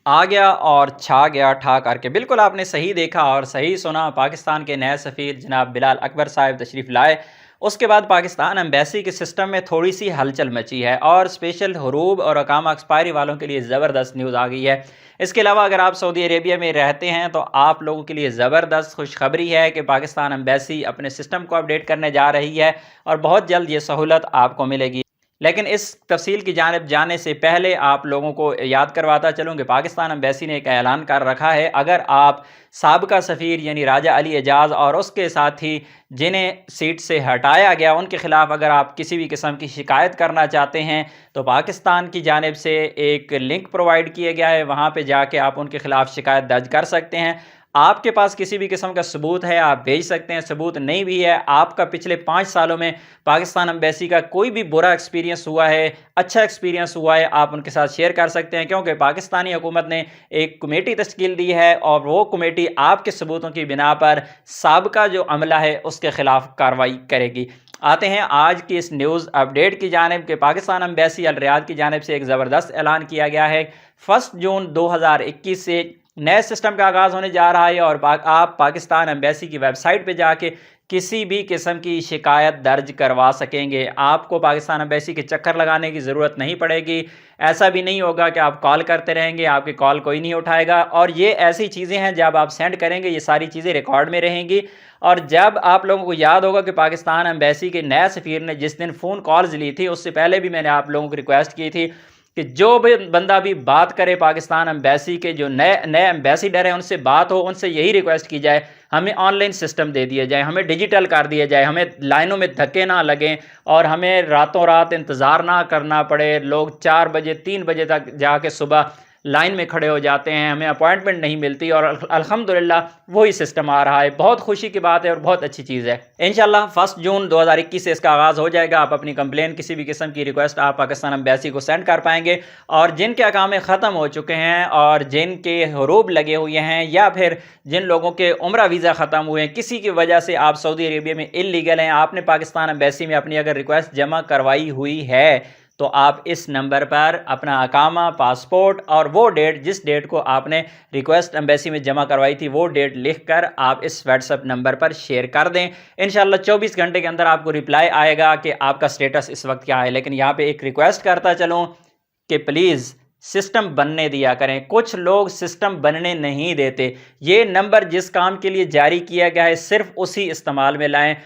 आ गया और छा गया ठा करके। बिल्कुल आपने सही देखा और सही सुना। पाकिस्तान के नए सफ़ीर जनाब बिलाल अकबर साहब तशरीफ़ लाए। उसके बाद पाकिस्तान एम्बेसी के सिस्टम में थोड़ी सी हलचल मची है और स्पेशल हरूब और अकामा एक्सपायरी वालों के लिए ज़बरदस्त न्यूज़ आ गई है। इसके अलावा अगर आप सऊदी अरेबिया में रहते हैं तो आप लोगों के लिए ज़बरदस्त खुशखबरी है कि पाकिस्तान एम्बेसी अपने सिस्टम को अपडेट करने जा रही है और बहुत जल्द ये सहूलत आपको मिलेगी। लेकिन इस तफसील की जानिब जाने से पहले आप लोगों को याद करवाता चलूँ कि पाकिस्तान एम्बेसी ने एक ऐलान कर रखा है, अगर आप साबका सफ़ीर यानी राजा अली एजाज़ और उसके साथी जिन्हें सीट से हटाया गया उनके ख़िलाफ़ अगर आप किसी भी किस्म की शिकायत करना चाहते हैं तो पाकिस्तान की जानिब से एक लिंक प्रोवाइड किया गया है, वहाँ पर जाके आप उनके ख़िलाफ़ शिकायत दर्ज कर सकते हैं। आपके पास किसी भी किस्म का सबूत है आप भेज सकते हैं, सबूत नहीं भी है, आपका पिछले 5 सालों में पाकिस्तान एम्बेसी का कोई भी बुरा एक्सपीरियंस हुआ है, अच्छा एक्सपीरियंस हुआ है, आप उनके साथ शेयर कर सकते हैं, क्योंकि पाकिस्तानी हुकूमत ने एक कमेटी तश्कील दी है और वो कमेटी आपके सबूतों की बिना पर साबका जो अमला है उसके ख़िलाफ़ कार्रवाई करेगी। आते हैं आज की इस न्यूज़ अपडेट की जानिब के पाकिस्तान एम्बेसी अल रियाद की जानिब से एक ज़बरदस्त ऐलान किया गया है। 1 जून 2021 से नए सिस्टम का आगाज़ होने जा रहा है और आप पाकिस्तान एम्बेसी की वेबसाइट पे जाके किसी भी किस्म की शिकायत दर्ज करवा सकेंगे। आपको पाकिस्तान एम्बेसी के चक्कर लगाने की ज़रूरत नहीं पड़ेगी। ऐसा भी नहीं होगा कि आप कॉल करते रहेंगे, आपकी कॉल कोई नहीं उठाएगा। और ये ऐसी चीज़ें हैं जब आप सेंड करेंगे ये सारी चीज़ें रिकॉर्ड में रहेंगी। और जब आप लोगों को याद होगा कि पाकिस्तान एम्बेसी के नए सफ़ीर ने जिस दिन फ़ोन कॉल्स ली थी उससे पहले भी मैंने आप लोगों को रिक्वेस्ट की थी कि जो भी बंदा भी बात करे पाकिस्तान एम्बेसी के जो नए नए एम्बेसीडर हैं उनसे बात हो, उनसे यही रिक्वेस्ट की जाए हमें ऑनलाइन सिस्टम दे दिया जाए, हमें डिजिटल कर दिया जाए, हमें लाइनों में धक्के ना लगें और हमें रातों रात इंतज़ार ना करना पड़े। लोग 4 बजे 3 बजे तक जाके सुबह लाइन में खड़े हो जाते हैं, हमें अपॉइंटमेंट नहीं मिलती और अल्हम्दुलिल्लाह वही सिस्टम आ रहा है। बहुत खुशी की बात है और बहुत अच्छी चीज़ है। इंशाल्लाह 1 जून 2021 से इसका आगाज़ हो जाएगा। आप अपनी कंप्लेन किसी भी किस्म की रिक्वेस्ट आप पाकिस्तान एम्बेसी को सेंड कर पाएंगे और जिनके अकामे ख़त्म हो चुके हैं और जिनके हरूब लगे हुए हैं या फिर जिन लोगों के उम्रा वीज़ा ख़त्म हुए हैं, किसी की वजह से आप सऊदी अरेबिया में इल्लीगल हैं, आपने पाकिस्तान एम्बेसी में अपनी अगर रिक्वेस्ट जमा करवाई हुई है तो आप इस नंबर पर अपना अकामा, पासपोर्ट और वो डेट जिस डेट को आपने रिक्वेस्ट एम्बेसी में जमा करवाई थी वो डेट लिखकर आप इस व्हाट्सएप नंबर पर शेयर कर दें। इंशाल्लाह 24 घंटे के अंदर आपको रिप्लाई आएगा कि आपका स्टेटस इस वक्त क्या है। लेकिन यहाँ पे एक रिक्वेस्ट करता चलूँ कि प्लीज़ सिस्टम बनने दिया करें। कुछ लोग सिस्टम बनने नहीं देते। ये नंबर जिस काम के लिए जारी किया गया है सिर्फ उसी इस्तेमाल में लाएं।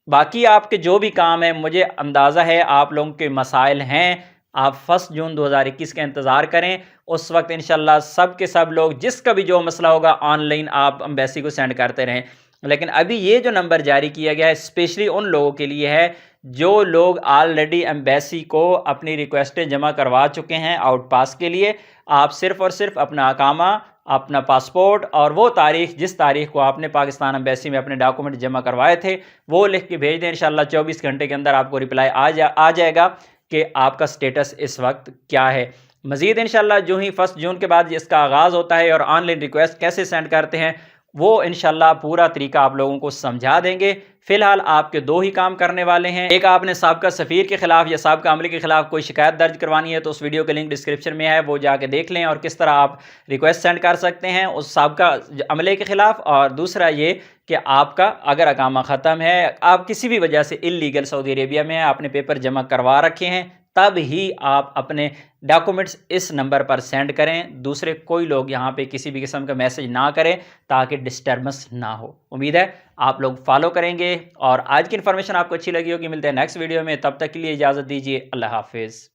बाकी आपके जो भी काम है मुझे अंदाज़ा है आप लोगों के मसाइल हैं, आप 1 जून 2021 का इंतज़ार करें। उस वक्त इंशाल्लाह सब के सब लोग जिसका भी जो मसला होगा ऑनलाइन आप एम्बेसी को सेंड करते रहें। लेकिन अभी ये जो नंबर जारी किया गया है स्पेशली उन लोगों के लिए है जो लोग ऑलरेडी एम्बेसी को अपनी रिक्वेस्टें जमा करवा चुके हैं आउट पास के लिए। आप सिर्फ़ और सिर्फ अपना अकामा, अपना पासपोर्ट और वो तारीख जिस तारीख को आपने पाकिस्तान एम्बेसी में अपने डॉक्यूमेंट जमा करवाए थे वो लिख के भेज दें। इंशाल्लाह 24 घंटे के अंदर आपको रिप्लाई आ जाएगा कि आपका स्टेटस इस वक्त क्या है। मज़ीद इंशाल्लाह जो ही 1 जून के बाद इसका आगाज़ होता है और ऑनलाइन रिक्वेस्ट कैसे सेंड करते हैं वो इंशाल्लाह पूरा तरीका आप लोगों को समझा देंगे। फिलहाल आपके 2 ही काम करने वाले हैं। एक, आपने साबका सफ़ीर के ख़िलाफ़ या साबका अमले के ख़िलाफ़ कोई शिकायत दर्ज करवानी है तो उस वीडियो का लिंक डिस्क्रिप्शन में है, वो जाके देख लें और किस तरह आप रिक्वेस्ट सेंड कर सकते हैं उस साबका अमले के ख़िलाफ़। और दूसरा ये कि आपका अगर अकामा ख़त्म है, आप किसी भी वजह से इल्लीगल सऊदी अरेबिया में हैं, आपने पेपर जमा करवा रखे हैं, तब ही आप अपने डॉक्यूमेंट्स इस नंबर पर सेंड करें। दूसरे कोई लोग यहाँ पे किसी भी किस्म का मैसेज ना करें ताकि डिस्टर्बेंस ना हो। उम्मीद है आप लोग फॉलो करेंगे और आज की इन्फॉर्मेशन आपको अच्छी लगी होगी। मिलते हैं नेक्स्ट वीडियो में, तब तक के लिए इजाज़त दीजिए। अल्लाह हाफिज़।